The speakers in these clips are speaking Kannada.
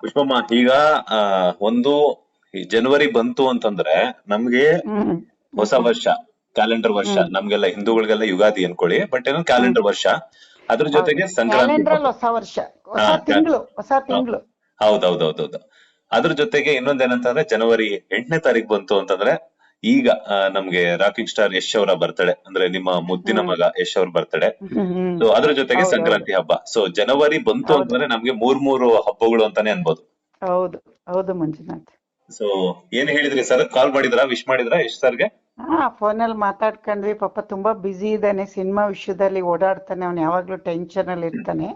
ಪುಷ್ಪಮ್ಮ, ಈಗ ಆ, ಒಂದು ಈ ಜನವರಿ ಬಂತು ಅಂತಂದ್ರೆ ನಮ್ಗೆ ಹ್ಮ್ ಹೊಸ ಹ್ಮ್ ವರ್ಷ, ಕ್ಯಾಲೆಂಡರ್ ವರ್ಷ. ಹ್ಮ್ ನಮ್ಗೆಲ್ಲ ಹಿಂದೂಗಳಿಗೆಲ್ಲ ಯುಗಾದಿ ಅನ್ಕೊಳ್ಳಿ, ಬಟ್ ಏನೋ ಹ್ಮ್ ಕ್ಯಾಲೆಂಡರ್ ವರ್ಷ. ಅದ್ರ ಹೌದು. ಜೊತೆಗೆ ಸಂಕ್ರಾಂತಿ ಕ್ಯಾಲೆಂಡರ್ ಹಬ್ಬ. ಅಲ್ಲಿ ಹೊಸ ವರ್ಷ, ಹಾ ಹೊಸ ತಿಂಗಳು, ಹೊಸ ತಿಂಗಳು. ಹೌದೌದೌದೌದು. ಅದ್ರ ಜೊತೆಗೆ ಇನ್ನೊಂದೇನಂತಂದ್ರೆ ಜನವರಿ 8ನೇ ತಾರೀಕು ಬಂತು ಅಂತಂದ್ರೆ ಈಗ ನಮ್ಗೆ ರಾಕಿಂಗ್ ಸ್ಟಾರ್ ಯಶ್ ಅವರ ಬರ್ತಡೆ, ಅಂದ್ರೆ ನಿಮ್ಮ ಮುದ್ದಿನ ಹ್ಮ್ ಮಗ ಯಶ್ ಅವ್ರ ಬರ್ತಡೆ. ಹ್ಮ್ ಸೊ ಅದ್ರ ಜೊತೆಗೆ ಹೌದೌದು. ಸಂಕ್ರಾಂತಿ ಹಬ್ಬ. ಸೊ ಜನವರಿ ಬಂತು ಹೌದು ಅಂತಂದ್ರೆ ನಮ್ಗೆ ಮೂರ್ ಮೂರು ಹಬ್ಬಗಳು ಅಂತಾನೆ ಅನ್ಬೋದು. ಹೌದು ಹೌದು ಮಂಜುನಾಥ್. ಸೊ ಏನ್ ಹೇಳಿದ್ರಿ ಸರ್? ಕಾಲ್ ಮಾಡಿದ್ರಾ, ವಿಶ್ ಮಾಡಿದ್ರಾ ಯಶ್ ಸರ್ಗೆ? ಹಾ, ಫೋನಲ್ಲಿ ಮಾತಾಡ್ಕೊಂಡ್ವಿ. ಪಾಪ ತುಂಬಾ ಬ್ಯುಸಿ ಇದ್ದಾನೆ, ಸಿನಿಮಾ ವಿಷಯದಲ್ಲಿ ಓಡಾಡ್ತಾನೆ, ಅವ್ನು ಯಾವಾಗ್ಲೂ ಟೆನ್ಷನ್ ಅಲ್ಲಿ ಇರ್ತಾನೆ.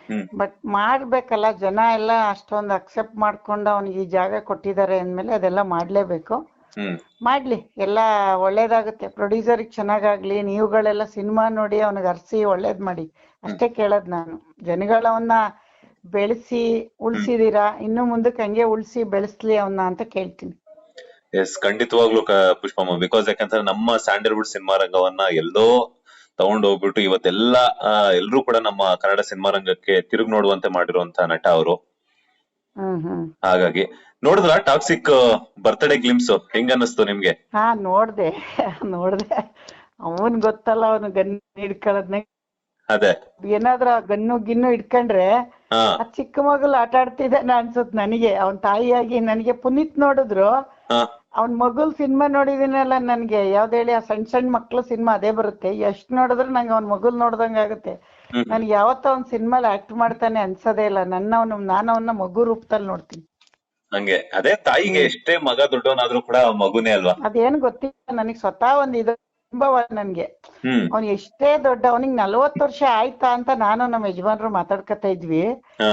ಹ್ಮ್ ಬಟ್ ಮಾಡ್ಬೇಕಲ್ಲ, ಜನ ಎಲ್ಲ ಅಷ್ಟೊಂದು ಅಕ್ಸೆಪ್ಟ್ ಮಾಡ್ಕೊಂಡು ಅವ್ನಿಗೆ ಈ ಜಾಗ ಕೊಟ್ಟಿದ್ದಾರೆ ಅಂದ್ಮೇಲೆ ಅದೆಲ್ಲ ಮಾಡ್ಲೇಬೇಕು. ಹ್ಮ್ ಮಾಡ್ಲಿ, ಎಲ್ಲ ಒಳ್ಳೇದಾಗುತ್ತೆ. ಪ್ರೊಡ್ಯೂಸರ್ಗೆ ಚೆನ್ನಾಗಾಗ್ಲಿ, ನೀವುಗಳೆಲ್ಲ ಸಿನಿಮಾ ನೋಡಿ ಅವನಿಗೆ ಅರ್ಸಿ ಒಳ್ಳೇದ್ ಮಾಡಿ ಹ್ಮ್ ಅಷ್ಟೇ ಕೇಳೋದ್ ನಾನು. ಜನಗಳವನ್ನ ಬೆಳೆಸಿ ಹ್ಮ್ ಉಳ್ಸಿದೀರಾ, ಇನ್ನು ಮುಂದಕ್ಕೆ ಹಂಗೆ ಉಳ್ಸಿ ಬೆಳೆಸ್ಲಿ ಅವನ್ನ ಅಂತ ಕೇಳ್ತೀನಿ. ಎಸ್, ಖಂಡಿತವಾಗ್ಲು ಪುಷ್ಪಮ್ಮ. ಬಿಕಾಸ್ ಯಾಕಂದ್ರೆ ನಮ್ಮ ಸ್ಯಾಂಡಲ್ವುಡ್ ಸಿನಿಮಾ ರಂಗವನ್ನ ಎಲ್ಲೋ ತಗೊಂಡು ಹೋಗ್ಬಿಟ್ಟು ಇವತ್ತೆಲ್ಲ ಎಲ್ರೂ ಕೂಡ ನಮ್ಮ ಕನ್ನಡ ಸಿನಿಮಾ ರಂಗಕ್ಕೆ ತಿರುಗಿ ನೋಡುವಂತೆ ಮಾಡಿರುವಂತ ನಟ ಅವರು. ಹ್ಮ್. ಹಾಗಾಗಿ ನೋಡಿದ್ರ ಟಾಕ್ಸಿಕ್ ಬರ್ತ್ಡೇ ಗ್ಲಿಮ್ಸ್ ಹೆಂಗ ಅನ್ನಿಸ್ತು ನಿಮ್ಗೆ? ಹಾ, ನೋಡ್ದೆ ನೋಡ್ದೆ. ಅವನ್ ಗೊತ್ತಲ್ಲ, ಅವನು ಗನ್ ಹಿಡ್ಕೊಳ್ಳೋದ್ನ. ಅದೇ. ಏನಾದ್ರೂ ಆ ಗನ್ನು ಗಿನ್ನು ಇಟ್ಕೊಂಡ್ರೆ ಹಾ ಆ ಚಿಕ್ಕ ಮಗಲ್ ಆಟ ಆಡ್ತಿದ್ದಾನೆ ಅನ್ಸುತ್ ನನಗೆ. ಅವನ್ ತಾಯಿಯಾಗಿ ನನಗೆ ಪುನೀತ್ ನೋಡಿದ್ರು. ಹಾ ಅವ್ನ್ ಮಗುಲ್ ಸಿನಿಮಾ ನೋಡಿದಿನಲ್ಲ, ನನ್ಗೆ ಯಾವ್ದು ಹೇಳಿ, ಆ ಸಣ್ಣ ಸಣ್ಣ ಮಕ್ಳು ಸಿನಿಮಾ ಅದೇ ಬರುತ್ತೆ. ಎಷ್ಟ್ ನೋಡಿದ್ರು ನಂಗೆ ಅವ್ನ್ ಮಗುಲ್ ನೋಡ್ದಂಗ ಆಗುತ್ತೆ. ಹ್ಮ್. ನನ್ಗೆ ಯಾವತ್ತ ಅವ್ನ್ ಸಿನಿಮಾಲ್ ಆಕ್ಟ್ ಮಾಡ್ತಾನೆ ಅನ್ಸದೇ ಇಲ್ಲ. ನಾನು ಅವನ್ನ ಮಗು ರೂಪದಲ್ಲಿ ನೋಡ್ತೀನಿ. ಹಂಗೆ ಅದೇ, ತಾಯಿಗೆ ಹ್ಮ್ ಎಷ್ಟೇ ಮಗ ದೊಡ್ಡವನಾದ್ರೂ ಕೂಡ ಮಗುನೇ ಅಲ್ವಾ? ಅದೇನ್ ಗೊತ್ತಿಲ್ಲ ನನಗ್, ಸ್ವತಃ ಒಂದ್ ಇದು ಅನುಭವ ನನ್ಗೆ. ಹ್ಮ್. ಅವ್ನ್ ಎಷ್ಟೇ ದೊಡ್ಡ, ಅವನಿಗೆ 40 ವರ್ಷ ಆಯ್ತಾ ಅಂತ ನಾನು ನಮ್ಮ ಯಜಮಾನ್ರು ಮಾತಾಡ್ಕತಾ ಇದ್ವಿ. ಹಾ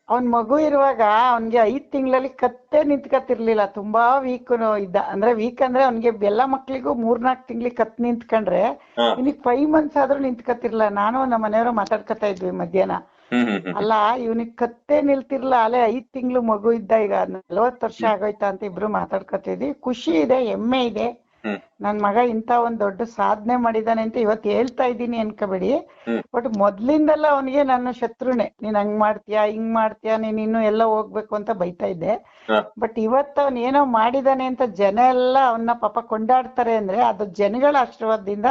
ಅವ್ನ್ ಮಗು ಇರುವಾಗ ಅವನ್ಗೆ 5 ತಿಂಗಳಲ್ಲಿ ಕತ್ತೆ ನಿಂತ್ಕತಿರ್ಲಿಲ್ಲ. ತುಂಬಾ ವೀಕ್ ಇದ್ದ. ಅಂದ್ರೆ ವೀಕ್ ಅಂದ್ರೆ ಅವ್ನಿಗೆ ಎಲ್ಲಾ ಮಕ್ಳಿಗೂ 3-4 ತಿಂಗಳಿಗೆ ಕತ್ ನಿಂತ್ಕೊಂಡ್ರೆ, ಹಾ ಇವನಿಗೆ 5 ಮಂತ್ಸ್ ಆದ್ರೂ ನಿಂತ್ಕತಿರ್ಲಿಲ್ಲ. ನಾನು ನಮ್ಮ ಮನೆಯವರು ಮಾತಾಡ್ಕತಾ ಇದ್ವಿ ಮಧ್ಯಾಹ್ನ. ಹ್ಮ್. ಅಲ್ಲ, ಇವನಿಗೆ ಕತ್ತೆ ನಿಲ್ತಿರ್ಲ, ಅಲ್ಲೇ 5 ತಿಂಗಳು ಮಗು ಇದ್ದ. ಈಗ 40 ವರ್ಷ ಹ್ಮ್ ಆಗೋಯ್ತಾ ಅಂತ ಇಬ್ರು ಮಾತಾಡ್ಕತಿದ್ವಿ. ಖುಷಿ ಇದೆ, ಹೆಮ್ಮೆ ಇದೆ. ಹ್ಮ್ ನನ್ ಮಗ ಇಂತ ಒಂದ್ ದೊಡ್ಡ ಸಾಧನೆ ಮಾಡಿದಾನೆ ಅಂತ ಇವತ್ತು ಹೇಳ್ತಾ ಇದ್ದೀನಿ ಅನ್ಕೋಬೇಡಿ. ಹ್ಮ್ ಬಟ್ ಮೊದ್ಲಿಂದಲ್ಲ ಅವನಿಗೆ ನನ್ನ ಶತ್ರುನೆ. ನೀನ್ ಹಂಗ್ ಮಾಡ್ತೀಯಾ, ಹಿಂಗ್ ಮಾಡ್ತೀಯಾ, ನೀನ್ ಇನ್ನು ಎಲ್ಲ ಹೋಗ್ಬೇಕು ಅಂತ ಬೈತಾ ಇದ್ದೆ. ಹಾ ಬಟ್ ಇವತ್ತು ಅವನ್ ಏನೋ ಮಾಡಿದಾನೆ ಅಂತ ಜನ ಎಲ್ಲ ಅವನ್ನ ಪಾಪ ಕೊಂಡಾಡ್ತಾರೆ ಅಂದ್ರೆ ಅದು ಜನಗಳ ಆಶೀರ್ವಾದದಿಂದ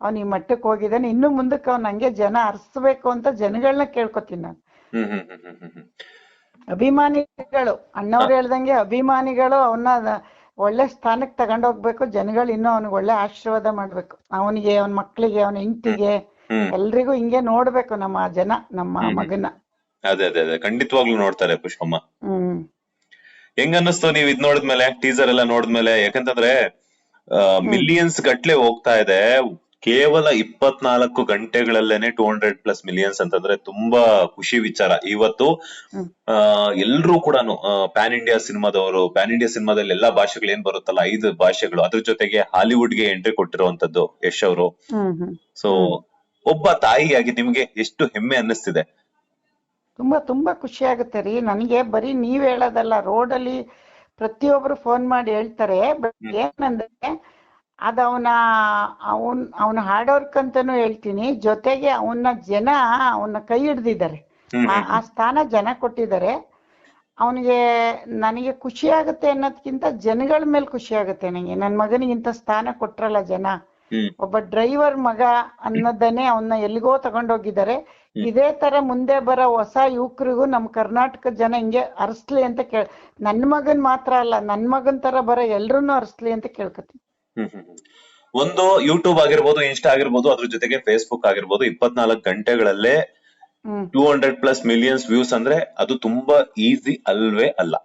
ಅವ್ನ್ ಈ ಮಟ್ಟಕ್ಕೆ ಹೋಗಿದ್ದಾನೆ. ಇನ್ನು ಮುಂದಕ್ಕೆ ಅವ್ನ್ ಹಂಗೆ ಜನ ಹರಿಸ್ಬೇಕು ಅಂತ ಜನಗಳನ್ನ ಕೇಳ್ಕೊತೀನಿ ನಾನು. ಹ್ಮ್. ಅಭಿಮಾನಿಗಳು, ಹಾ ಅಣ್ಣವ್ರು ಹೇಳ್ದಂಗೆ ಅಭಿಮಾನಿಗಳು ಅವನ್ನ ಒಳ್ಳೆ ಸ್ಥಾನಕ್ಕೆ ತಗೊಂಡೋಗ್ಬೇಕು. ಜನಗಳು ಇನ್ನೂ ಅವನಿಗೆ ಒಳ್ಳೆ ಆಶೀರ್ವಾದ ಮಾಡ್ಬೇಕು. ಅವನಿಗೆ, ಅವನ ಮಕ್ಳಿಗೆ, ಅವನ ಹ್ಮ್ ಹೆಂಡತಿಗೆ, ಹ್ಮ್ ಎಲ್ರಿಗೂ ಹಿಂಗೆ ನೋಡ್ಬೇಕು ನಮ್ಮ ಜನ, ನಮ್ಮ ಹ್ಮ್. ಮಗನ. ಅದೇ ಖಂಡಿತವಾಗ್ಲೂ ನೋಡ್ತಾರೆ ಪುಷ್ಪಮ್ಮ. ಹ್ಮ್ ಹೆಂಗ ಅನ್ನಿಸ್ತು ನೀವ್ ಇದ್ ನೋಡಿದ್ಮೇಲೆ, ಟೀಸರ್ ಎಲ್ಲ ನೋಡಿದ್ಮೇಲೆ? ಯಾಕಂತಂದ್ರೆ ಹ್ಮ್ ಮಿಲಿಯನ್ಸ್ ಗಟ್ಲೆ ಹೋಗ್ತಾ ಇದೆ. ಕೇವಲ 24 ಗಂಟೆಗಳಲ್ಲೇನೆ 200+ ಮಿಲಿಯನ್ಸ್ ಅಂತಂದ್ರೆ ತುಂಬಾ ಖುಷಿ ವಿಚಾರ. ಇವತ್ತು ಹ್ಮ್ ಆ ಎಲ್ರೂ ಕೂಡ ಪ್ಯಾನ್ ಇಂಡಿಯಾ ಸಿನಿಮಾದವರು, ಪ್ಯಾನ್ ಇಂಡಿಯಾ ಸಿನಿಮಾದಲ್ಲಿ ಎಲ್ಲಾ ಭಾಷೆಗಳು ಏನ್ ಬರುತ್ತಲ್ಲ, 5 ಭಾಷೆಗಳು, ಅದ್ರ ಜೊತೆಗೆ ಹಾಲಿವುಡ್ಗೆ ಎಂಟ್ರಿ ಕೊಟ್ಟಿರುವಂತದ್ದು ಯಶ್ ಅವರು. ಹ್ಮ್ ಹ್ಮ್ ಸೊ ಹ್ಮ್ ಒಬ್ಬ ತಾಯಿಯಾಗಿ ನಿಮ್ಗೆ ಎಷ್ಟು ಹೆಮ್ಮೆ ಅನ್ನಿಸ್ತಿದೆ? ತುಂಬಾ ತುಂಬಾ ಖುಷಿ ಆಗುತ್ತೆ ರೀ ನನಗೆ. ಬರೀ ನೀವ್ ಹೇಳೋದಲ್ಲ, ರೋಡಲ್ಲಿ ಪ್ರತಿಯೊಬ್ರು ಫೋನ್ ಮಾಡಿ ಹೇಳ್ತಾರೆ. ಬಟ್ ಹ್ಮ್ ಏನಂದ್ರೆ ಅದ ಅವನ ಹಾರ್ಡ್ ವರ್ಕ್ ಅಂತಾನು ಹೇಳ್ತೀನಿ. ಜೊತೆಗೆ ಅವನ ಕೈ ಹಿಡ್ದಿದ್ದಾರೆ. ಹ್ಮ್ ಆ ಹ್ಮ್ ಸ್ಥಾನ ಜನ ಕೊಟ್ಟಿದ್ದಾರೆ ಅವನಿಗೆ. ನನಗೆ ಖುಷಿ ಆಗುತ್ತೆ ಅನ್ನೋದ್ಕಿಂತ ಜನಗಳ ಮೇಲೆ ಖುಷಿ ಆಗುತ್ತೆ ನನಗೆ. ನನ್ನ ಮಗನಿಗೆ ಇಂಥ ಸ್ಥಾನ ಕೊಟ್ರಲ್ಲ ಜನ. ಹ್ಮ್ ಒಬ್ಬ ಡ್ರೈವರ್ ಮಗ ಅನ್ನೋದನ್ನೇ ಅವನ್ನ ಎಲ್ಲಿಗೋ ತಗೊಂಡೋಗಿದ್ದಾರೆ. ಹ್ಮ್ ಇದೇ ತರ ಮುಂದೆ ಬರೋ ಹೊಸ ಯುವಕರಿಗೂ ನಮ್ಮ ಕರ್ನಾಟಕದ ಜನ ಹಿಂಗೆ ಅರಸ್ಲಿ ಅಂತ ನನ್ನ ಮಗನ್ ಮಾತ್ರ ಅಲ್ಲ, ನನ್ನ ಮಗನ್ ತರ ಬರೋ ಎಲ್ರನ್ನೂ ಅರಸ್ಲಿ ಅಂತ ಕೇಳ್ಕೊತೀನಿ. ಹ್ಮ್. ಒಂದು ಯೂಟ್ಯೂಬ್ ಆಗಿರ್ಬೋದು, ಇನ್ಸ್ಟಾ ಆಗಿರ್ಬೋದು, ಅದ್ರ ಜೊತೆಗೆ ಫೇಸ್ಬುಕ್ ಆಗಿರ್ಬೋದು, 24 ಗಂಟೆಗಳಲ್ಲೇ ಹ್ಮ್ 200+ ಮಿಲಿಯನ್ಸ್ ವ್ಯೂಸ್ ಅಂದ್ರೆ ಅದು ತುಂಬಾ ಈಸಿ ಅಲ್ವೇ ಅಲ್ಲ.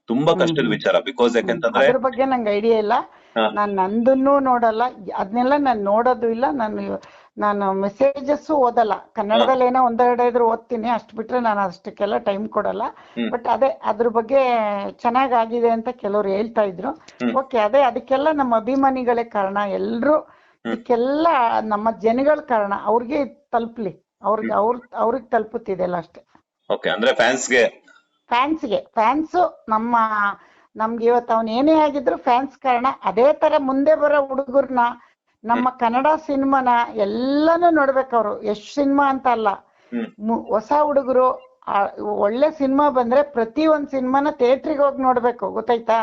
ತುಂಬಾ ಹ್ಮ್ ಕಷ್ಟದ ಹ್ಮ್ ವಿಚಾರ. ಬಿಕಾಸ್ ಯಾಕಂತಂದ್ರೆ ಅದ್ರ ಬಗ್ಗೆ ನಂಗೆ ಐಡಿಯಾ ಇಲ್ಲ. ಹ, ನಾನು ನಂದನ್ನೂ ನೋಡಲ್ಲ, ಅದನ್ನೆಲ್ಲ ನಾನು ನೋಡೋದು ಇಲ್ಲ. ನಾನು ಮೆಸೇಜಸ್ ಓದಲ್ಲ. ಹ, ಕನ್ನಡದಲ್ಲಿ ಏನೋ ಒಂದೆರಡು ಇದ್ರು ಓದ್ತೀನಿ, ಅಷ್ಟು ಬಿಟ್ರೆ ನಾನು ಅಷ್ಟಕ್ಕೆಲ್ಲ ಟೈಮ್ ಕೊಡಲ್ಲ. ಹ್ಮ್ ಬಟ್ ಅದೇ ಅದ್ರ ಬಗ್ಗೆ ಚೆನ್ನಾಗಾಗಿದೆ ಅಂತ ಕೆಲವ್ರು ಹೇಳ್ತಾ ಇದ್ರು. ಹ್ಮ್ ಓಕೆ, ಅದೇ ಅದಕ್ಕೆಲ್ಲ ನಮ್ಮ ಅಭಿಮಾನಿಗಳೇ ಕಾರಣ. ಎಲ್ರು ಹ್ಮ್ ಇದಕ್ಕೆಲ್ಲ ನಮ್ಮ ಜನಗಳ ಕಾರಣ. ಅವ್ರಿಗೆ ತಲುಪ್ಲಿ, ಹ್ಮ್. ಅವ್ರಿಗೆ ತಲುಪುತ್ತಿದೆಲ್ಲ ಅಷ್ಟೇ. ಓಕೆ, ಅಂದ್ರೆ ಫ್ಯಾನ್ಸ್ಗೆ. ಫ್ಯಾನ್ಸು ನಮ್ಗೆ ಇವತ್ತು ಅವನ್ ಏನೇ ಆಗಿದ್ರು ಫ್ಯಾನ್ಸ್ ಕಾರಣ. ಅದೇ ತರ ಮುಂದೆ ಬರೋ ಹುಡುಗರ್ನ, ಹ್ಮ್ ನಮ್ಮ ಕನ್ನಡ ಸಿನಿಮಾನ ಎಲ್ಲಾನು ನೋಡ್ಬೇಕು ಅವರು. ಎಷ್ಟ್ ಸಿನಿಮಾ ಅಂತ ಅಲ್ಲ, ಹ್ಮ್ ಹೊಸ ಹುಡುಗರು ಆ ಒಳ್ಳೆ ಸಿನಿಮಾ ಬಂದ್ರೆ ಪ್ರತಿ ಒಂದ್ ಸಿನಿಮಾನ ಥಿಯೇಟ್ರಿಗೆ ಹೋಗಿ ನೋಡ್ಬೇಕು, ಗೊತ್ತಾಯ್ತಾ?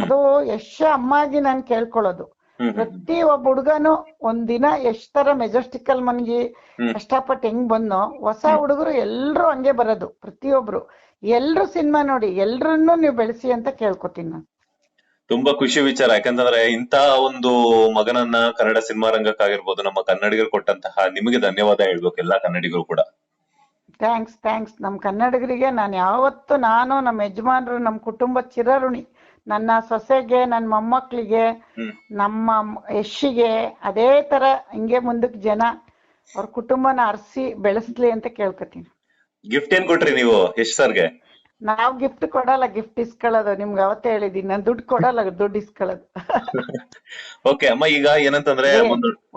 ಅದು ಅಮ್ಮಾಗಿ ನಾನು ಕೇಳ್ಕೊಳ್ಳೋದು, ಪ್ರತಿ ಒಬ್ಬ ಹುಡುಗನು ಒಂದಿನ ಎಷ್ಟ್ ತರ ಮೆಜೆಸ್ಟಿಕಲ್ ಮನ್ಗಿ ಕಷ್ಟಪಟ್ಟು ಹೆಂಗ್ ಬಂದೋ, ಹೊಸ ಹುಡುಗರು ಎಲ್ರು ಹಂಗೆ ಬರೋದು. ಪ್ರತಿಯೊಬ್ರು ಎಲ್ರು ಸಿನಿಮಾ ನೋಡಿ, ಎಲ್ರನ್ನೂ ನೀವು ಬೆಳೆಸಿ ಅಂತ ಕೇಳ್ಕೊತೀನಿ ನಾನು. ತುಂಬಾ ಖುಷಿ ವಿಚಾರ. ಯಾಕಂತಂದ್ರೆ ಇಂತ ಒಂದು ಮಗನನ್ನ ಕನ್ನಡ ಸಿನಿಮಾ ರಂಗಕ್ಕಾಗಿರ್ಬೋದು, ನಮ್ಮ ಕನ್ನಡಿಗರು ಕೊಟ್ಟಂತಹ ನಿಮಗೆ ಧನ್ಯವಾದ ಹೇಳ್ಬೇಕು, ಎಲ್ಲಾ ಕನ್ನಡಿಗರು ಕೂಡ. ಥ್ಯಾಂಕ್ಸ್. ನಮ್ ಕನ್ನಡಿಗರಿಗೆ ನಾನು ಯಾವತ್ತು, ನಾನು ನಮ್ಮ ಯಜಮಾನ್ರು, ನಮ್ಮ ಕುಟುಂಬ ಚಿರಋಣಿ. ನನ್ನ ಸೊಸೆಗೆ, ನನ್ನ ಮೊಮ್ಮಕ್ಳಿಗೆ, ನಮ್ಮ ಯಶ್ಶಿಗೆ ಅದೇ ತರ ಹಿಂಗೆ ಮುಂದಕ್ಕೆ ಜನ ಅವ್ರ ಕುಟುಂಬನ ಅರ್ಸಿ ಬೆಳೆಸ್ಲಿ ಅಂತ ಕೇಳ್ಕೊತೀನಿ. ಗಿಫ್ಟ್ ಏನ್ ಕೊಟ್ರಿ ನೀವು ಯಶ್ ಸರ್ಗೆ? ನಾವ್ ಗಿಫ್ಟ್ ಕೊಡಲ್ಲ, ಗಿಫ್ಟ್ ಇಸ್ಕೊಳ್ಳೋದು. ನಿಮ್ಗೆ ಅವತ್ತೇ ಹೇಳಿದೀನಿ, ನಾನು ದುಡ್ಡು ಕೊಡಲ್ಲ, ದುಡ್ಡು ಇಸ್ಕೊಳ್ಳೋದು. ಓಕೆ ಅಮ್ಮ, ಈಗ ಏನಂತಂದ್ರೆ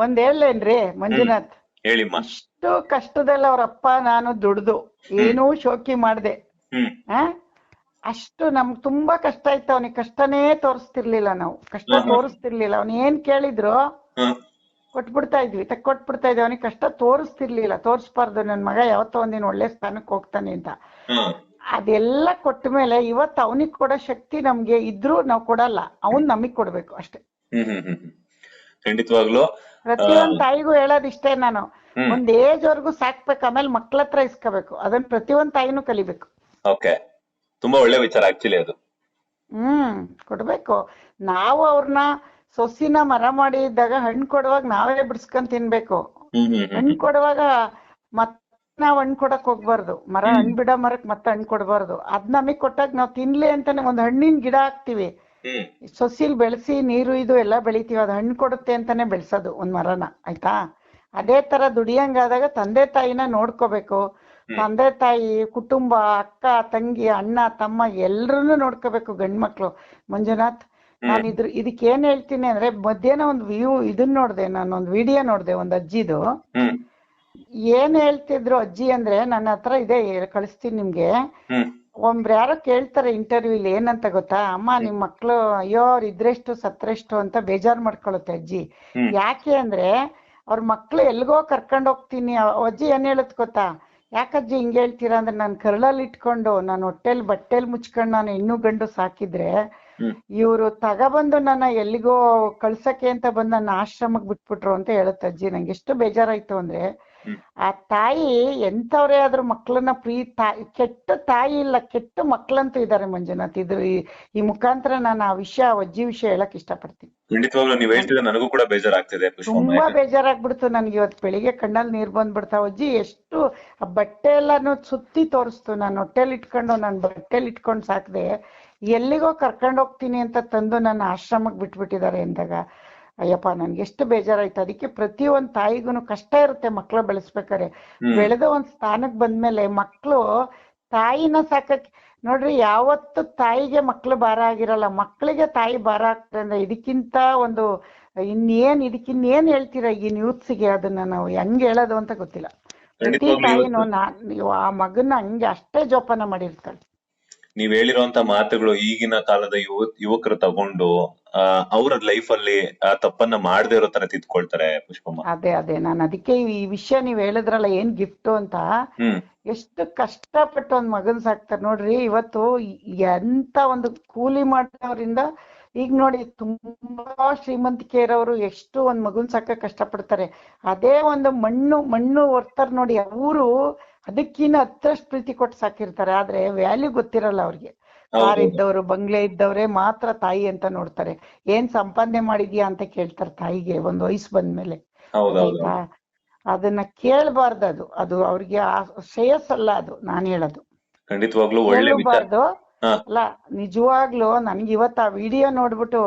ಒಂದ್ ಹೇಳೇನ್ರಿ ಮಂಜುನಾಥ್, ಹೇಳಿಮ್ಮ. ಇಷ್ಟು ಕಷ್ಟದಲ್ಲಿ ಅವ್ರಪ್ಪ ನಾನು ದುಡ್ದು ಏನೂ ಶೋಕಿ ಮಾಡ್ದೆ, ಅಷ್ಟು ನಮ್ಗ್ ತುಂಬಾ ಕಷ್ಟ ಇತ್ತು. ಅವನಿಗೆ ಕಷ್ಟನೇ ತೋರಿಸ್ತಿರ್ಲಿಲ್ಲ, ನಾವು ಕಷ್ಟ ತೋರಿಸ್ತಿರ್ಲಿಲ್ಲ. ಅವ್ನ ಏನ್ ಕೇಳಿದ್ರು ಕೊಟ್ಬಿಡ್ತಾ ಇದ್ವಿ, ಕೊಟ್ಬಿಡ್ತಾ ಇದ್ವಿ. ಅವನಿಗೆ ಕಷ್ಟ ತೋರಿಸ್ತಿರ್ಲಿಲ್ಲ, ತೋರಿಸ್ಬಾರ್ದು, ನನ್ ಮಗ ಯಾವತ್ತೋ ಒಂದಿನ ಒಳ್ಳೆ ಸ್ಥಾನಕ್ಕೆ ಹೋಗ್ತಾನೆ ಅಂತ. ಅದೆಲ್ಲ ಕೊಟ್ಟ ಮೇಲೆ ಇವತ್ತು ಅವನಿಗೆ ಕೊಡೋ ಶಕ್ತಿ ನಮ್ಗೆ ಇದ್ರೂ ನಾವ್ ಕೊಡಲ್ಲ, ಅವನ್ ನಮಗ್ ಕೊಡ್ಬೇಕು ಅಷ್ಟೇ. ಖಂಡಿತವಾಗ್ಲು ಪ್ರತಿಯೊಂದ್ ತಾಯಿಗೂ ಹೇಳೋದಿಷ್ಟೇ ನಾನು, ಒಂದ್ ಏಜ್ ವರ್ಗು ಸಾಕ್ಬೇಕು, ಆಮೇಲೆ ಮಕ್ಳ ಹತ್ರ ಇಸ್ಕೋಬೇಕು. ಅದನ್ನ ಪ್ರತಿಯೊಂದ್ ತಾಯಿನೂ ಕಲಿಬೇಕು. ಓಕೆ, ತುಂಬಾ ಒಳ್ಳೆ ವಿಚಾರ ಆಕ್ಚುಲಿ ಅದು. ಕೊಡ್ಬೇಕು. ನಾವು ಅವ್ರನ್ನ ಸೊಸಿನ ಮರ ಮಾಡಿ ಇದ್ದಾಗ ಹಣ್ಣು ಕೊಡುವಾಗ ನಾವೇ ಬಿಡ್ಸ್ಕೊಂಡ್ ತಿನ್ಬೇಕು. ಹಣ್ಣು ಕೊಡುವಾಗ ಮತ್ ನಾವ್ ಹಣ್ಣು ಕೊಡಕ್ ಹೋಗ್ಬಾರ್ದು. ಮರ ಹಣ್ಣು ಬಿಡೋ ಮರಕ್ ಮತ್ತೆ ಹಣ್ಣು ಕೊಡ್ಬಾರ್ದು. ಅದ್ ನಮಗ್ ಕೊಟ್ಟಾಗ ನಾವ್ ತಿನ್ಲಿ ಅಂತಾನೆ ಒಂದ್ ಹಣ್ಣಿನ ಗಿಡ ಹಾಕ್ತಿವಿ, ಸೊಸಿಲ್ ಬೆಳೆಸಿ ನೀರು ಇದು ಎಲ್ಲಾ ಬೆಳಿತೀವಿ, ಅದ್ ಹಣ್ಣು ಕೊಡುತ್ತೆ ಅಂತಾನೆ ಬೆಳ್ಸೋದು ಒಂದ್ ಮರನ, ಆಯ್ತಾ? ಅದೇ ತರ ದುಡಿಯಂಗಾದಾಗ ತಂದೆ ತಾಯಿನ ನೋಡ್ಕೋಬೇಕು. ತಂದೆ ತಾಯಿ, ಕುಟುಂಬ, ಅಕ್ಕ ತಂಗಿ, ಅಣ್ಣ ತಮ್ಮ ಎಲ್ರನ್ನೂ ನೋಡ್ಕೋಬೇಕು ಗಂಡ್ಮಕ್ಳು. ಮಂಜುನಾಥ್, ನಾನು ಇದಕ್ಕೆ ಏನ್ ಹೇಳ್ತೀನಿ ಅಂದ್ರೆ, ಮಧ್ಯಾಹ್ನ ಒಂದು ಇದನ್ ನೋಡ್ದೆ, ನಾನೊಂದ್ ವಿಡಿಯೋ ನೋಡ್ದೆ ಒಂದ್ ಅಜ್ಜಿದು. ಏನ್ ಹೇಳ್ತಿದ್ರು ಅಜ್ಜಿ ಅಂದ್ರೆ, ನನ್ನ ಹತ್ರ ಇದೆ, ಕಳಿಸ್ತೀನಿ ನಿಮ್ಗೆ. ಯಾರೋ ಕೇಳ್ತಾರೆ ಇಂಟರ್ವ್ಯೂಲಿ, ಏನಂತ ಗೊತ್ತಾ, ಅಮ್ಮ ನಿಮ್ ಮಕ್ಳು ಅಯ್ಯೋ ಅವ್ರು ಇದ್ರೆಷ್ಟು ಸತ್ರೆಷ್ಟು ಅಂತ ಬೇಜಾರ್ ಮಾಡ್ಕೊಳುತ್ತೆ ಅಜ್ಜಿ. ಯಾಕೆ ಅಂದ್ರೆ ಅವ್ರ ಮಕ್ಳು ಎಲ್ಗೋ ಕರ್ಕೊಂಡ್ ಹೋಗ್ತೀನಿ. ಅಜ್ಜಿ ಏನ್ ಹೇಳತ್ ಗೊತ್ತಾ, ಯಾಕಜ್ಜಿ ಹಿಂಗ್ ಹೇಳ್ತೀರಾ ಅಂದ್ರೆ, ನಾನ್ ಕರ್ಳಲ್ಲಿ ಇಟ್ಕೊಂಡು ನಾನು ಹೊಟ್ಟೆಲ್ ಬಟ್ಟೆಲ್ ಮುಚ್ಕೊಂಡು ನಾನು ಹೆಣ್ಣು ಗಂಡು ಸಾಕಿದ್ರೆ ಇವ್ರು ತಗೊಬಂದು ನನ್ನ ಎಲ್ಲಿಗೋ ಕಳ್ಸಕ್ಕೆ ಅಂತ ಬಂದು ನನ್ನ ಆಶ್ರಮಕ್ ಬಿಟ್ಬಿಟ್ರು ಅಂತ ಹೇಳುತ್ತೆ ಅಜ್ಜಿ. ನಂಗೆ ಎಷ್ಟು ಬೇಜಾರಾಯ್ತು ಅಂದ್ರೆ, ಆ ತಾಯಿ ಎಂತವ್ರೇ ಆದ್ರೂ ಮಕ್ಳನ್ನ ಕೆಟ್ಟ ತಾಯಿ ಇಲ್ಲ, ಕೆಟ್ಟ ಮಕ್ಳಂತೂ ಇದಾರೆ ಮಂಜುನಾಥ್. ಈ ಮುಖಾಂತರ ನಾನು ಆ ವಿಷಯ, ಅಜ್ಜಿ ವಿಷಯ ಹೇಳಕ್ ಇಷ್ಟಪಡ್ತೀನಿ. ಖಂಡಿತವಾಗ್ಲೂ ನೀವ್ ಹೇಳ್ತಿದ್ರೆ ನನಗೂ ಕೂಡ ಬೇಜಾರಾಗ್ತಿದೆ. ತುಂಬಾ ಬೇಜಾರಾಗ್ಬಿಡ್ತು ನನ್ಗೆ ಇವತ್ತು ಬೆಳಿಗ್ಗೆ, ಕಣ್ಣಲ್ಲಿ ನೀರ್ ಬಂದ್ಬಿಡ್ತಾವ. ಅಜ್ಜಿ ಎಷ್ಟು ಆ ಬಟ್ಟೆ ಎಲ್ಲಾನು ಸುತ್ತಿ ತೋರಿಸ್ತು. ನಾನು ಹೊಟ್ಟೆಲ್ ಇಟ್ಕೊಂಡು, ನಾನು ಬಟ್ಟೆಲ್ ಇಟ್ಕೊಂಡು ಸಾಕ್ದೆ, ಎಲ್ಲಿಗೋ ಕರ್ಕೊಂಡ್ ಹೋಗ್ತೀನಿ ಅಂತ ತಂದು ನನ್ನ ಆಶ್ರಮಕ್ ಬಿಟ್ಬಿಟ್ಟಿದ್ದಾರೆ ಎಂದಾಗ ಅಯ್ಯಪ್ಪ ನನ್ಗೆ ಎಷ್ಟು ಬೇಜಾರಾಯ್ತು. ಅದಕ್ಕೆ ಪ್ರತಿಯೊಂದ್ ತಾಯಿಗೂ ಕಷ್ಟ ಇರುತ್ತೆ ಮಕ್ಳು ಬೆಳೆಸ್ಬೇಕಾರೆ. ಬೆಳೆದ ಒಂದ್ ಸ್ಥಾನಕ್ ಬಂದ್ಮೇಲೆ ಮಕ್ಳು ತಾಯಿನ ಸಾಕಕ್ ನೋಡ್ರಿ, ಯಾವತ್ತು ತಾಯಿಗೆ ಮಕ್ಳು ಭಾರ ಆಗಿರಲ್ಲ, ಮಕ್ಳಿಗೆ ತಾಯಿ ಭಾರ ಆಗ್ತದೆ. ಅಂದ್ರೆ ಇದಕ್ಕಿಂತ ಒಂದು ಇದಕ್ಕಿನ್ನೇನ್ ಹೇಳ್ತೀರಾ ಈಗಿನ ಯೂತ್ಸ್ಗೆ? ಅದನ್ನ ನಾವು ಹೆಂಗ್ ಹೇಳೋದು ಅಂತ ಗೊತ್ತಿಲ್ಲ. ಪ್ರತಿ ತಾಯಿನೂ ಆ ಮಗನ್ನ ಹಂಗೆ ಅಷ್ಟೇ ಜೋಪಾನ ಮಾಡಿರ್ತಾಳೆ. ನೀವ್ ಹೇಳಿರುವಂತ ಮಾತುಗಳು ಈಗಿನ ಕಾಲದ ಯುವಕರು ತಗೊಂಡು ಅವ್ರ ಲೈಫ್ ಅಲ್ಲಿ ಆ ತಪ್ಪನ್ನ ಮಾಡದೇ ಇರೋ ತರ ತಿದ್ಕೊಳ್ತಾರೆ ಪುಷ್ಪಮ್ಮ. ಅದೇ ನಾನು ಅದಕ್ಕೆ ಈ ವಿಷಯ ನೀವ್ ಹೇಳಿದ್ರಲ್ಲ, ಏನ್ ಗಿಫ್ಟ್ ಅಂತ, ಎಷ್ಟು ಕಷ್ಟಪಟ್ಟು ಒಂದ್ ಮಗನ್ ಸಾಕ್ತಾರೆ ನೋಡ್ರಿ. ಇವತ್ತು ಎಂತ ಒಂದು ಕೂಲಿ ಮಾಡೋದ್ರಿಂದ ಈಗ ನೋಡಿ, ತುಂಬಾ ಶ್ರೀಮಂತಿಕೆ ಇರೋರು ಎಷ್ಟು ಒಂದ್ ಮಗುನ್ ಸಾಕ ಕಷ್ಟಪಡ್ತಾರೆ. ಅದೇ ಒಂದು ಮಣ್ಣು ಹೊರ್ತಾರ ನೋಡಿ, ಅವರು ಅದಕ್ಕಿನ್ನ ಹತ್ತರಷ್ಟು ಪ್ರೀತಿ ಕೊಟ್ಟು ಸಾಕಿರ್ತಾರೆ. ಆದ್ರೆ ವ್ಯಾಲ್ಯೂ ಗೊತ್ತಿರಲ್ಲ ಅವ್ರಿಗೆ. ಕಾರ್ ಇದ್ದವ್ರು, ಬಂಗ್ಲೆ ಇದ್ದವ್ರೆ ಮಾತ್ರ ತಾಯಿ ಅಂತ ನೋಡ್ತಾರೆ. ಏನ್ ಸಂಪಾದನೆ ಮಾಡಿದ್ಯಾ ಅಂತ ಕೇಳ್ತಾರೆ ತಾಯಿಗೆ ಒಂದ್ ವಯಸ್ಸು ಬಂದ್ಮೇಲೆ, ಆಯ್ತಾ? ಅದನ್ನ ಕೇಳಬಾರ್ದು, ಅದು ಅವ್ರಿಗೆ ಶ್ರೇಯಸ್ಸಲ್ಲ, ಅದು ನಾನ್ ಹೇಳೋದು. ಖಂಡಿತವಾಗ್ಲೂ ಕೇಳಬಾರ್ದು. ಅಲ್ಲ, ನಿಜವಾಗ್ಲು ನನ್ಗೆ ಇವತ್ತು ಆ ವಿಡಿಯೋ ನೋಡ್ಬಿಟ್ಟು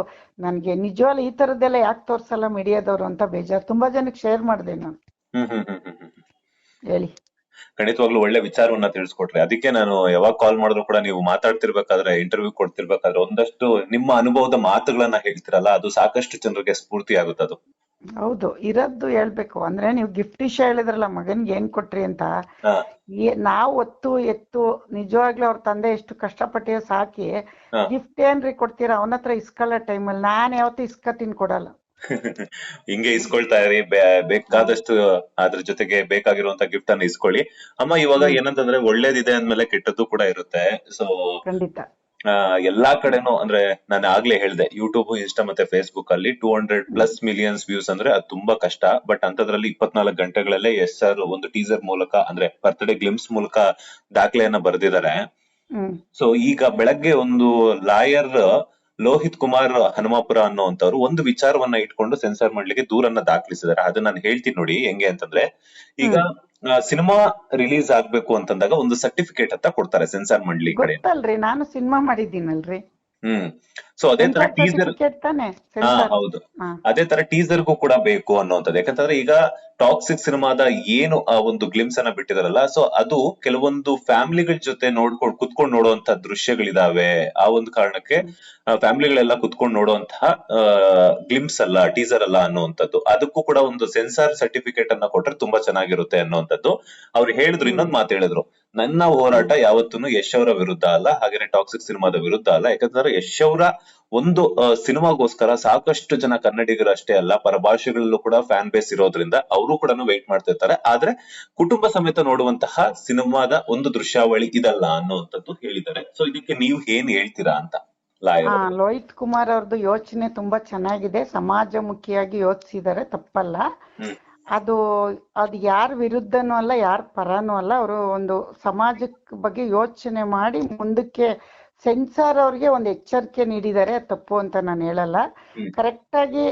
ನನ್ಗೆ ನಿಜವಾಗ್ಲು ಈ ತರದ್ದೆಲ್ಲ ಯಾಕೆ ತೋರ್ಸಲ್ಲ ಮೀಡಿಯಾದವ್ರು ಅಂತ ಬೇಜಾರು. ತುಂಬಾ ಜನಕ್ಕೆ ಶೇರ್ ಮಾಡಿದೆ ನಾನು. ಹೇಳಿ. ಖಂಡಿತವಾಗ್ಲೂ ಒಳ್ಳೆ ವಿಚಾರವನ್ನ ತಿಳಿಸ್ಕೊಟ್ರಿ. ಅದಕ್ಕೆ ನಾನು ಯಾವಾಗ ಕಾಲ್ ಮಾಡಿದ್ರು ಕೂಡ ನೀವು ಮಾತಾಡ್ತಿರ್ಬೇಕಾದ್ರೆ, ಇಂಟರ್ವ್ಯೂ ಕೊಡ್ತಿರ್ಬೇಕಾದ್ರೆ ಒಂದಷ್ಟು ನಿಮ್ಮ ಅನುಭವದ ಮಾತುಗಳನ್ನ ಹೇಳ್ತಿರಲ್ಲ, ಅದು ಸಾಕಷ್ಟು ಜನರಿಗೆ ಸ್ಫೂರ್ತಿ ಆಗುತ್ತೆ. ಅದು ಹೌದು, ಇರದ್ದು ಹೇಳ್ಬೇಕು. ಅಂದ್ರೆ ನೀವು ಗಿಫ್ಟ್ ವಿಷಯ ಹೇಳಿದ್ರಲ್ಲ, ಮಗನ್ಗೆ ಏನ್ ಕೊಟ್ರಿ ಅಂತ. ನಾವು ಎತ್ತು ನಿಜವಾಗ್ಲೂ ಅವ್ರ ತಂದೆ ಎಷ್ಟು ಕಷ್ಟಪಟ್ಟು ಸಾಕಿ ಗಿಫ್ಟ್ ಏನ್ರಿ ಕೊಡ್ತೀರಾ? ಅವನ ಹತ್ರ ಇಸ್ಕೊಳ್ಳೋ ಟೈಮಲ್ಲಿ ನಾನು ಯಾವತ್ತೂ ಇಸ್ಕತೀನಿ ಕೊಡಲ್ಲ. ಹಿಂಗೆ ಇಸ್ಕೊಳ್ತಾ ಇರಿ, ಬೇಕಾದಷ್ಟು ಅದ್ರ ಜೊತೆಗೆ ಬೇಕಾಗಿರುವಂತ ಗಿಫ್ಟ್ ಅನ್ನ ಇಸ್ಕೊಳ್ಳಿ. ಅಮ್ಮ ಇವಾಗ ಹ್ಮ್ ಏನಂತಂದ್ರೆ ಒಳ್ಳೇದಿದೆ ಅಂದ್ಮೇಲೆ ಕೆಟ್ಟದ್ದು ಕೂಡ ಇರುತ್ತೆ. ಸೊ ಖಂಡಿತ. ಎಲ್ಲಾ ಕಡೆನೂ ಅಂದ್ರೆ ನಾನು ಆಗ್ಲೇ ಹೇಳ್ದೆ, ಯೂಟ್ಯೂಬ್, ಇನ್ಸ್ಟಾ ಮತ್ತೆ ಫೇಸ್ಬುಕ್ ಅಲ್ಲಿ 200+ ಮಿಲಿಯನ್ಸ್ ವ್ಯೂಸ್ ಅಂದ್ರೆ ಅದು ತುಂಬಾ ಕಷ್ಟ. ಬಟ್ ಅಂತದ್ರಲ್ಲಿ 24 ಗಂಟೆಗಳಲ್ಲೇ ಎಸ್ ಸರ್ ಒಂದು ಟೀಸರ್ ಮೂಲಕ ಅಂದ್ರೆ ಬರ್ತ್ಡೇ ಗ್ಲಿಮ್ಸ್ ಮೂಲಕ ದಾಖಲೆಯನ್ನ ಬರೆದಿದ್ದಾರೆ. ಹ್ಮ್ ಸೊ ಈಗ ಬೆಳಗ್ಗೆ ಒಂದು ಲಾಯರ್ ಲೋಹಿತ್ ಕುಮಾರ್ ಹನುಮಾಪುರ ಅನ್ನೋಂಥವ್ರು ಒಂದು ವಿಚಾರವನ್ನ ಇಟ್ಕೊಂಡು ಸೆನ್ಸಾರ್ ಮಾಡ್ಲಿಕ್ಕೆ ದೂರನ್ನ ದಾಖಲಿಸಿದ್ದಾರೆ. ಅದನ್ನ ನಾನು ಹೇಳ್ತೀನಿ ನೋಡಿ ಹೆಂಗೆ ಅಂತಂದ್ರೆ, ಈಗ ಹ್ಮ್ ಸಿನಿಮಾ ರಿಲೀಸ್ ಆಗ್ಬೇಕು ಅಂತಂದಾಗ ಒಂದು ಸರ್ಟಿಫಿಕೇಟ್ ಅಂತ ಕೊಡ್ತಾರೆ ಸೆನ್ಸಾರ್ ಮಂಡಳಿ ಕಡೆ. ಗೊತ್ತಲ್ರಿ, ನಾನು ಸಿನಿಮಾ ಮಾಡಿದ್ದೀನಲ್ರಿ. ಸೊ ಅದೇ ತರ ಸೆನ್ಸಾರ್ ಟೀಸರ್, ಸರ್ಟಿಫಿಕೇಟ್ ತಾನೆ ಸೆನ್ಸಾರ್. ಹೌದು, ಹಾ ಅದೇ ತರ ಟೀಸರ್ಗೂ ಕೂಡ ಬೇಕು ಅನ್ನೋಂಥದ್ದು. ಯಾಕಂತಂದ್ರೆ ಈಗ ಟಾಕ್ಸಿಕ್ ಸಿನಿಮಾದ ಏನು ಆ ಒಂದು ಗ್ಲಿಮ್ಸ್ ಅನ್ನ ಬಿಟ್ಟಿದಾರಲ್ಲ, ಸೊ ಅದು ಕೆಲವೊಂದು ಫ್ಯಾಮಿಲಿಗಳ ಜೊತೆ ಕುತ್ಕೊಂಡು ನೋಡುವಂತ ದೃಶ್ಯಗಳಿದಾವೆ. ಆ ಒಂದು ಕಾರಣಕ್ಕೆ ಫ್ಯಾಮಿಲಿಗಳೆಲ್ಲ ಕುತ್ಕೊಂಡು ನೋಡುವಂತಹ ಗ್ಲಿಮ್ಸ್ ಅಲ್ಲ, ಟೀಸರ್ ಅಲ್ಲ ಅನ್ನುವಂಥದ್ದು. ಅದಕ್ಕೂ ಕೂಡ ಒಂದು ಸೆನ್ಸಾರ್ ಸರ್ಟಿಫಿಕೇಟ್ ಅನ್ನ ಕೊಟ್ರೆ ತುಂಬಾ ಚೆನ್ನಾಗಿರುತ್ತೆ ಅನ್ನುವಂಥದ್ದು ಅವ್ರು ಹೇಳಿದ್ರು. ಇನ್ನೊಂದ್ ಮಾತು ಹೇಳಿದ್ರು, ನನ್ನ ಹೋರಾಟ ಯಾವತ್ತೂ ಯಶ್ ಅವರ ವಿರುದ್ಧ ಅಲ್ಲ, ಹಾಗೇನೆ ಟಾಕ್ಸಿಕ್ ಸಿನಿಮಾದ ವಿರುದ್ಧ ಅಲ್ಲ. ಯಾಕಂದ್ರೆ ಯಶ್ ಅವರ ಒಂದು ಸಿನಿಮಾಗೋಸ್ಕರ ಸಾಕಷ್ಟು ಜನ ಕನ್ನಡಿಗರು ಅಷ್ಟೇ ಅಲ್ಲ, ಪರಭಾಷೆಗಳಲ್ಲೂ ಕೂಡ ಫ್ಯಾನ್ ಬೇಸ್ ಇರೋದ್ರಿಂದ ಅವರು ಕೂಡ ವೆಯ್ಟ್ ಮಾಡ್ತಿರ್ತಾರೆ. ಆದ್ರೆ ಕುಟುಂಬ ಸಮೇತ ನೋಡುವಂತಹ ಸಿನಿಮಾದ ಒಂದು ದೃಶ್ಯಾವಳಿ ಇದಲ್ಲ ಅನ್ನುವಂಥದ್ದು ಹೇಳಿದ್ದಾರೆ. ಸೊ ಇದಕ್ಕೆ ನೀವು ಏನ್ ಹೇಳ್ತೀರಾ ಅಂತ ಲಾಯರ್? ಲೋಹಿತ್ ಕುಮಾರ್ ಅವ್ರದ್ದು ಯೋಚನೆ ತುಂಬಾ ಚೆನ್ನಾಗಿದೆ, ಸಮಾಜಮುಖಿಯಾಗಿ ಯೋಚಿಸಿದ್ದಾರೆ, ತಪ್ಪಲ್ಲ. ಅದು ಯಾರ ವಿರುದ್ಧನೂ ಅಲ್ಲ, ಯಾರ ಪರನೂ ಅಲ್ಲ. ಅವರು ಒಂದು ಸಮಾಜದ ಬಗ್ಗೆ ಯೋಚನೆ ಮಾಡಿ ಮುಂದಕ್ಕೆ ಸೆನ್ಸಾರ್ ಅವ್ರಿಗೆ ಒಂದು ಎಚ್ಚರಿಕೆ ನೀಡಿದ್ದಾರೆ. ತಪ್ಪು ಅಂತ ನಾನು ಹೇಳಲ್ಲ. ಕರೆಕ್ಟ್ ಆಗಿ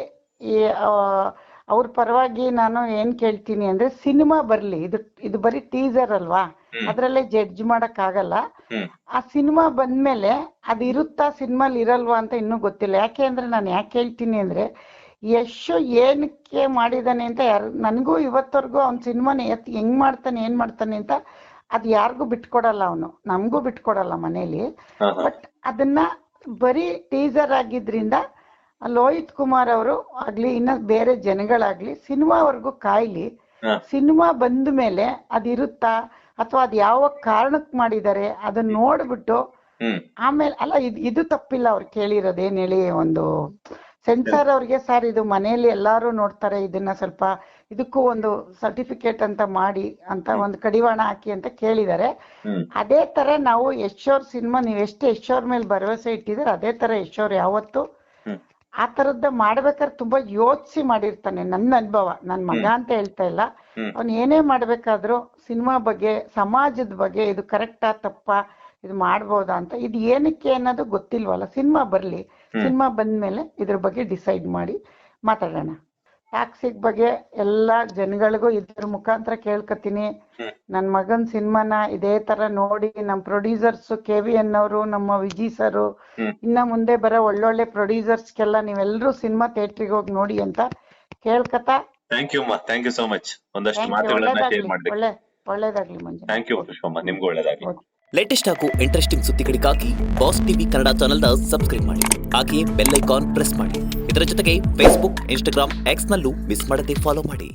ಅವ್ರ ಪರವಾಗಿ ನಾನು ಏನ್ ಕೇಳ್ತೀನಿ ಅಂದ್ರೆ, ಸಿನಿಮಾ ಬರ್ಲಿ. ಇದು ಬರೀ ಟೀಸರ್ ಅಲ್ವಾ, ಅದ್ರಲ್ಲೇ ಜಡ್ಜ್ ಮಾಡಕ್ ಆಗಲ್ಲ. ಆ ಸಿನಿಮಾ ಬಂದ್ಮೇಲೆ ಅದು ಇರುತ್ತಾ, ಸಿನಿಮಾಲ್ ಇರಲ್ವಾ ಅಂತ ಇನ್ನೂ ಗೊತ್ತಿಲ್ಲ. ಯಾಕೆ ಅಂದ್ರೆ, ನಾನು ಯಾಕೆ ಹೇಳ್ತೀನಿ ಅಂದ್ರೆ, ಯಶ್ ಏನಕ್ಕೆ ಮಾಡಿದಾನೆ ಅಂತ ನನಗೂ ಇವತ್ತವರೆಗೂ ಅವ್ನ ಸಿನಿಮಾನ ಹೆಂಗ್ ಮಾಡ್ತಾನೆ ಏನ್ ಮಾಡ್ತಾನೆ ಅಂತ ಅದು ಯಾರಿಗೂ ಬಿಟ್ಕೊಡಲ್ಲ. ಅವನು ನಮಗೂ ಬಿಟ್ಕೊಡಲ್ಲ ಮನೇಲಿ. ಬಟ್ ಅದನ್ನ ಬರೀ ಟೀಸರ್ ಆಗಿದ್ರಿಂದ ಲೋಹಿತ್ ಕುಮಾರ್ ಅವರು ಆಗ್ಲಿ, ಇನ್ನ ಬೇರೆ ಜನಗಳಾಗ್ಲಿ ಸಿನಿಮಾವರೆಗೂ ಕಾಯ್ಲಿ. ಸಿನಿಮಾ ಬಂದ ಮೇಲೆ ಅದಿರುತ್ತಾ ಅಥವಾ ಅದ್ ಯಾವ ಕಾರಣಕ್ ಮಾಡಿದ್ದಾರೆ ಅದನ್ನ ನೋಡ್ಬಿಟ್ಟು ಆಮೇಲೆ ಅಲ್ಲ, ಇದು ತಪ್ಪಿಲ್ಲ ಅವ್ರು ಕೇಳಿರೋದು. ಏನ್ ಹೇಳಿ, ಒಂದು ಸೆನ್ಸಾರ್ ಅವ್ರಿಗೆ, ಸರ್ ಇದು ಮನೆಯಲ್ಲಿ ಎಲ್ಲಾರು ನೋಡ್ತಾರೆ, ಇದನ್ನ ಸ್ವಲ್ಪ ಇದಕ್ಕೂ ಒಂದು ಸರ್ಟಿಫಿಕೇಟ್ ಅಂತ ಮಾಡಿ ಅಂತ ಒಂದು ಕಡಿವಾಣ ಹಾಕಿ ಅಂತ ಕೇಳಿದ್ದಾರೆ. ಅದೇ ತರ ನಾವು ಯಶ್ ಅವ್ರ ಸಿನಿಮಾ, ನೀವ್ ಎಷ್ಟು ಯಶ್ ಅವ್ರ ಮೇಲೆ ಭರವಸೆ ಇಟ್ಟಿದ್ರೆ ಅದೇ ತರ ಯಶ್ ಅವ್ರು ಯಾವತ್ತು ಆ ತರದ್ದ ಮಾಡ್ಬೇಕಾದ್ರೆ ತುಂಬಾ ಯೋಚಿಸಿ ಮಾಡಿರ್ತಾನೆ. ನನ್ನ ಅನುಭವ, ನನ್ ಮಗ ಅಂತ ಹೇಳ್ತಾ ಇಲ್ಲ. ಅವ್ನ್ ಏನೇ ಮಾಡ್ಬೇಕಾದ್ರೂ ಸಿನಿಮಾ ಬಗ್ಗೆ, ಸಮಾಜದ ಬಗ್ಗೆ ಇದು ಕರೆಕ್ಟಾ ತಪ್ಪಾ, ಇದು ಮಾಡ್ಬೋದಾ ಅಂತ, ಇದು ಏನಕ್ಕೆ ಅನ್ನೋದು ಗೊತ್ತಿಲ್ವಲ್ಲ. ಸಿನಿಮಾ ಬರ್ಲಿ, ಸಿನಿಮಾ ಬಂದ್ಮೇಲೆ ಇದ್ರ ಬಗ್ಗೆ ಡಿಸೈಡ್ ಮಾಡಿ ಮಾತಾಡೋಣ. ಟಾಕ್ಸಿಕ್ ಬಗ್ಗೆ ಎಲ್ಲಾ ಜನಗಳಿಗೂ ಇದ್ರ ಮುಖಾಂತರ ಕೇಳ್ಕತೀನಿ. ನನ್ ಮಗನ್ ಸಿನಿಮಾನ ಇದೇ ತರ ನೋಡಿ ನಮ್ ಪ್ರೊಡ್ಯೂಸರ್ಸ್ KVN ಅವರು, ನಮ್ಮ ವಿಜಿ ಸರ್, ಇನ್ನ ಮುಂದೆ ಬರೋ ಒಳ್ಳೊಳ್ಳೆ ಪ್ರೊಡ್ಯೂಸರ್ಸ್ಗೆಲ್ಲ ನೀವೆಲ್ಲರೂ ಸಿನಿಮಾ ಥಿಯೇಟ್ರಿಗೆ ಹೋಗಿ ನೋಡಿ ಅಂತ ಕೇಳ್ಕತಾ. ಥ್ಯಾಂಕ್ ಯು ಅಮ್ಮ, ಥ್ಯಾಂಕ್ ಯು ಸೋ ಮಚ್. ಒಂದಷ್ಟು ಮಾತುಗಳನ್ನ ಶೇರ್ ಮಾಡಿದೆ. ಒಳ್ಳೇದಾಗ್ಲಿ ಮಂಜು. ಥ್ಯಾಂಕ್ ಯು ಪುಷ್ಪಮ್ಮ, ನಿಮ್ಗೂ ಒಳ್ಳೇದಾಗ್ಲಿ. ಲೇಟೆಸ್ಟ್ ಹಾಗೂ ಇಂಟ್ರೆಸ್ಟಿಂಗ್ ಸುದ್ದಿಗಳಿಗಾಗಿ ಬಾಸ್ ಟಿವಿ ಕನ್ನಡ ಚಾನೆಲ್ನ ಸಬ್ಸ್ಕ್ರೈಬ್ ಮಾಡಿ. ಹಾಗೆಯೇ ಬೆಲ್ ಐಕಾನ್ ಪ್ರೆಸ್ ಮಾಡಿ. ಇದರ ಜೊತೆಗೆ ಫೇಸ್ಬುಕ್, ಇನ್ಸ್ಟಾಗ್ರಾಮ್, ಎಕ್ಸ್ ನಲ್ಲೂ ಮಿಸ್ ಮಾಡದೆ ಫಾಲೋ ಮಾಡಿ.